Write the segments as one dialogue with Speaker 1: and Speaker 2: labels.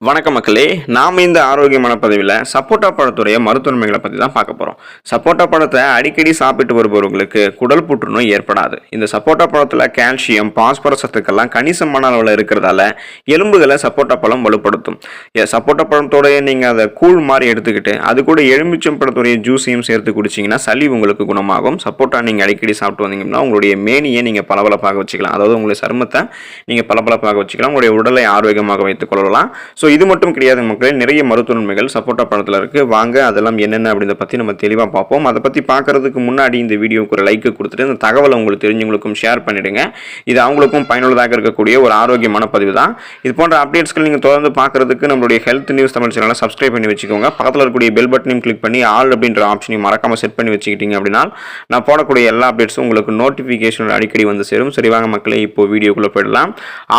Speaker 1: வணக்கம் மக்களே, நாம் இந்த ஆரோக்கியமான பதிவில் சப்போட்டா பழத்துடைய மருத்துவமைகளை பற்றி தான் பார்க்க போகிறோம். சப்போட்டா பழத்தை அடிக்கடி சாப்பிட்டு வருபவர்களுக்கு குடல் புற்றுநோய் ஏற்படாது. இந்த சப்போட்டா பழத்தில் கால்சியம், பாஸ்பரஸ் சத்துக்கள்லாம் கணிசமான அளவில் இருக்கிறதால எலும்புகளை சப்போட்டா பழம் வலுப்படுத்தும். சப்போட்டா பழத்தோடைய நீங்கள் அதை கூழ் மாதிரி எடுத்துக்கிட்டு அது கூட எலுமிச்சம் பழத்துடைய ஜூஸையும் சேர்த்து குடிச்சிங்கன்னா சளி உங்களுக்கு குணமாகும். சப்போட்டா நீங்கள் அடிக்கடி சாப்பிட்டு வந்தீங்கன்னா உங்களுடைய மேனியை நீங்கள் பளபளப்பாக வச்சுக்கலாம். அதாவது உங்களுடைய சருமத்தை நீங்கள் பளபளப்பாக வச்சுக்கலாம். உங்களுடைய உடலை ஆரோக்கியமாக வைத்துக் கொள்ளலாம். இது மட்டும் கிடையாது மக்களே, நிறைய மருத்துவ நன்மைகள் சப்போட்டா பழத்தில் இருக்கு. வாங்க அதெல்லாம் என்னென்ன அப்படின்றத பற்றி நம்ம தெளிவாக பார்ப்போம். அதை பற்றி பார்க்கறதுக்கு முன்னாடி இந்த வீடியோக்கு ஒரு லைக் கொடுத்துட்டு இந்த தகவலை உங்களுக்கு தெரிஞ்சவங்களுக்கும் ஷேர் பண்ணிடுங்க. இது அவங்களுக்கும் பயனுள்ளதாக இருக்கக்கூடிய ஒரு ஆரோக்கியமான பதிவு தான். இது போன்ற அப்டேட்ஸ்கள் நீங்கள் தொடர்ந்து பார்க்கறதுக்கு நம்மளுடைய ஹெல்த் நியூஸ் தமிழ் சேனலை சப்ஸ்கிரைப் பண்ணி வச்சுக்கோங்க. பக்கத்தில் இருக்கக்கூடிய பெல் பட்டனையும் கிளிக் பண்ணி ஆல் அப்படின்ற ஆப்ஷனையும் மறக்காம செட் பண்ணி வச்சுக்கிட்டீங்க அப்படின்னா நான் போடக்கூடிய எல்லா அப்டேட்ஸும் உங்களுக்கு நோட்டிஃபிகேஷன் அடிக்கடி வந்து சேரும். சரி வாங்க மக்களே, இப்போ வீடியோக்குள்ளே போயிடலாம்.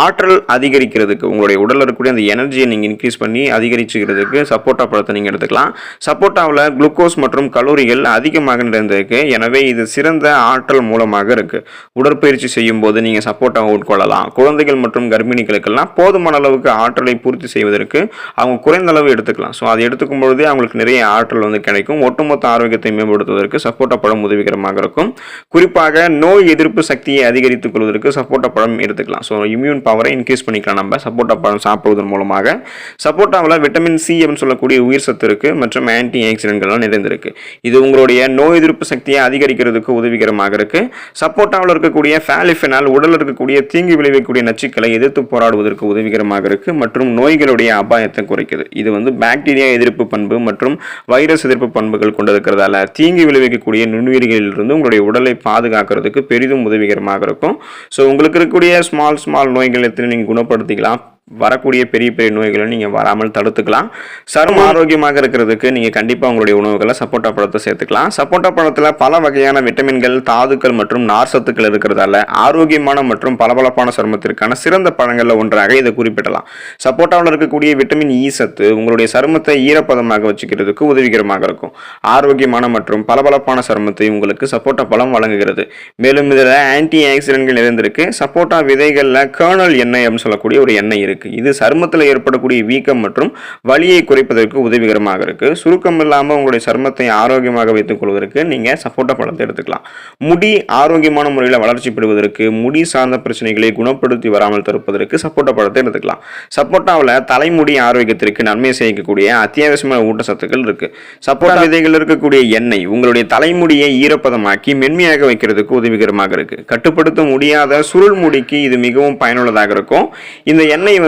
Speaker 1: ஆற்றல் அதிகரிக்கிறதுக்கு உங்களுடைய உடலில் இருக்கக்கூடிய அந்த எனர்ஜியை நீங்கள் இன்க்ரீஸ் பண்ணி அதிகரிச்சுக்கிறதுக்கு சப்போட்டா பழத்தை நீங்கள் எடுத்துக்கலாம். சப்போட்டாவில் குளுக்கோஸ் மற்றும் கலோரிகள் அதிகமாக நிறைந்திருக்கு. எனவே இது சிறந்த ஆற்றல் மூலமாக இருக்கு. உடற்பயிற்சி செய்யும் போது நீங்கள் சப்போட்டாவை உட்கொள்ளலாம். குழந்தைகள் மற்றும் கர்ப்பிணிகளுக்கெல்லாம் போதுமான அளவுக்கு ஆற்றலை பூர்த்தி செய்வதற்கு அவங்க குறைந்த அளவு எடுத்துக்கலாம். ஸோ அதை எடுத்துக்கும் பொழுதே அவங்களுக்கு நிறைய ஆற்றல் வந்து கிடைக்கும். ஒட்டுமொத்த ஆரோக்கியத்தை மேம்படுத்துவதற்கு சப்போட்டா பழம் உதவிகரமாக இருக்கும். குறிப்பாக நோய் எதிர்ப்பு சக்தியை அதிகரித்துக் கொள்வதற்கு சப்போட்டா பழம் எடுத்துக்கலாம். ஸோ இம்யூன் பவரை இன்க்ரீஸ் பண்ணிக்கலாம் நம்ம சப்போட்டா பழம் சாப்பிடுவதன் மூலமாக. சப்போட்டாவில் விட்டமின் சி அப்படின்னு சொல்லக்கூடிய உயிர் சத்து இருக்கு மற்றும் ஆன்டி ஆக்சிடென்ட்கள்லாம் நிறைந்திருக்கு. இது உங்களுடைய நோய் எதிர்ப்பு சக்தியை அதிகரிக்கிறதுக்கு உதவிகரமாக இருக்கு. சப்போட்டாவில் இருக்கக்கூடிய பாலிஃபெனால் உடலில் இருக்கக்கூடிய தீங்கு விளைவிக்கக்கூடிய நச்சுக்களை எதிர்த்து போராடுவதற்கு உதவிகரமாக இருக்கு மற்றும் நோய்களுடைய அபாயத்தை குறைக்குது. இது பாக்டீரியா எதிர்ப்பு பண்பு மற்றும் வைரஸ் எதிர்ப்பு பண்புகள் கொண்டிருக்கிறதால தீங்கு விளைவிக்கக்கூடிய நுண்ணுயிர்களிலிருந்து உங்களுடைய உடலை பாதுகாக்கிறதுக்கு பெரிதும் உதவிகரமாக இருக்கும். ஸோ உங்களுக்கு இருக்கக்கூடிய ஸ்மால் நோய்கள் எத்தனை நீங்கள் குணப்படுத்திக்கலாம். வரக்கூடிய பெரிய பெரிய நோய்களை நீங்கள் வராமல் தடுத்துக்கலாம். சரும ஆரோக்கியமாக இருக்கிறதுக்கு நீங்கள் கண்டிப்பாக உங்களுடைய உணவுகளை சப்போட்டா பழத்தை சேர்த்துக்கலாம். சப்போட்டா பழத்தில் பல வகையான விட்டமின்கள், தாதுக்கள் மற்றும் நார் சத்துக்கள் இருக்கிறதால ஆரோக்கியமான மற்றும் பளபளப்பான சருமத்திற்கான சிறந்த பழங்களில் ஒன்றாக இதை குறிப்பிடலாம். சப்போட்டாவில் இருக்கக்கூடிய விட்டமின் இ சத்து உங்களுடைய சருமத்தை ஈரப்பதமாக வச்சுக்கிறதுக்கு உதவிகரமாக இருக்கும். ஆரோக்கியமான மற்றும் பளபளப்பான சருமத்தை உங்களுக்கு சப்போட்டா பழம் வழங்குகிறது. மேலும் இதில் ஆன்டி ஆக்சிடென்ட்கள் நிறைந்திருக்கு. சப்போட்டா விதைகளில் கர்னல் எண்ணெய் அப்படின்னு சொல்லக்கூடிய ஒரு எண்ணெய் இருக்கு. இது சருமத்தில் ஏற்படக்கூடிய வீக்கம் மற்றும் வலியை குறைப்பதற்கு உதவிகரமாக இருக்கு. சுருக்கம் இல்லாமல் உங்களுடைய சருமத்தை ஆரோக்கியமாக வைத்துக் கொள்வதற்கு நீங்க சப்போட்டா பழத்தை எடுத்துக்கலாம். முடி ஆரோக்கியமான முறையில் வளர்ச்சி பெறுவதற்கு, முடி சார்ந்த பிரச்சனைகளை குணப்படுத்தி வராமல் தடுப்பதற்கு சப்போட்டா பழத்தை எடுத்துக்கலாம். சப்போட்டாவில் தலைமுடி ஆரோக்கியத்திற்கு நன்மை செய்யக்கூடிய அத்தியாவசியமான ஊட்டச்சத்துக்கள் இருக்கு. சப்போட்டா விதைகள் இருக்கக்கூடிய எண்ணெய் உங்களுடைய தலைமுடியை ஈரப்பதமாக்கி மென்மையாக வைக்கிறதுக்கு உதவிகரமாக இருக்கு. கட்டுப்படுத்த முடியாத சுருள் முடிக்கு இது மிகவும் பயனுள்ளதாக இருக்கும். இந்த எண்ணெய்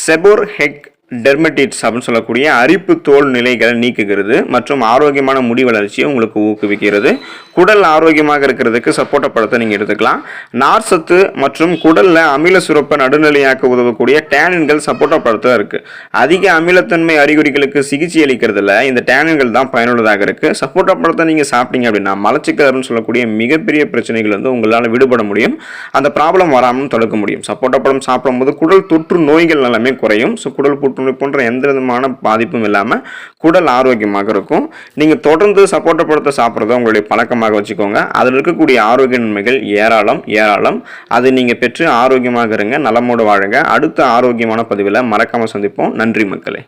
Speaker 1: செபோர்ஹெக் டெர்மட்டிட்ஸ் அப்படின்னு சொல்லக்கூடிய அரிப்பு தோல் நிலைகளை நீக்குகிறது மற்றும் ஆரோக்கியமான முடி வளர்ச்சியை உங்களுக்கு ஊக்குவிக்கிறது. குடல் ஆரோக்கியமாக இருக்கிறதுக்கு சப்போட்டா பழத்தை நீங்கள் எடுத்துக்கலாம். நார் சத்து மற்றும் குடலில் அமில சுரப்பை நடுநிலையாக்க உதவக்கூடிய டேனின்கள் சப்போட்டா பழத்தில் இருக்குது. அதிக அமிலத்தன்மை அறிகுறிகளுக்கு சிகிச்சை அளிக்கிறதுல இந்த டேனின்கள் தான் பயனுள்ளதாக இருக்குது. சப்போட்டா பழத்தை நீங்கள் சாப்பிட்டீங்க அப்படின்னா மலச்சிக்கல்னு சொல்லக்கூடிய மிகப்பெரிய பிரச்சனைகள் உங்களால் விடுபட முடியும். அந்த ப்ராப்ளம் வராமல் தடுக்க முடியும். சப்போட்டா பழம் சாப்பிடும்போது குடல் தொற்று நோய்கள் எல்லாமே குறையும். ஸோ குடல் புற்றுநோய் போன்ற எந்த விதமான பாதிப்பும் இல்லாமல் குடல் ஆரோக்கியமாக இருக்கும். நீங்கள் தொடர்ந்து சப்போட்டா பழத்தை சாப்பிட்றத உங்களுடைய பழக்கமாக வச்சுக்கோங்க. அதில் இருக்கக்கூடிய ஆரோக்கிய நன்மைகள் ஏராளம். அதை நீங்கள் பெற்று ஆரோக்கியமாக இருங்க, நலமோடு வாழுங்க. அடுத்த ஆரோக்கியமான பதிவில் மறக்காமல் சந்திப்போம். நன்றி மக்களே.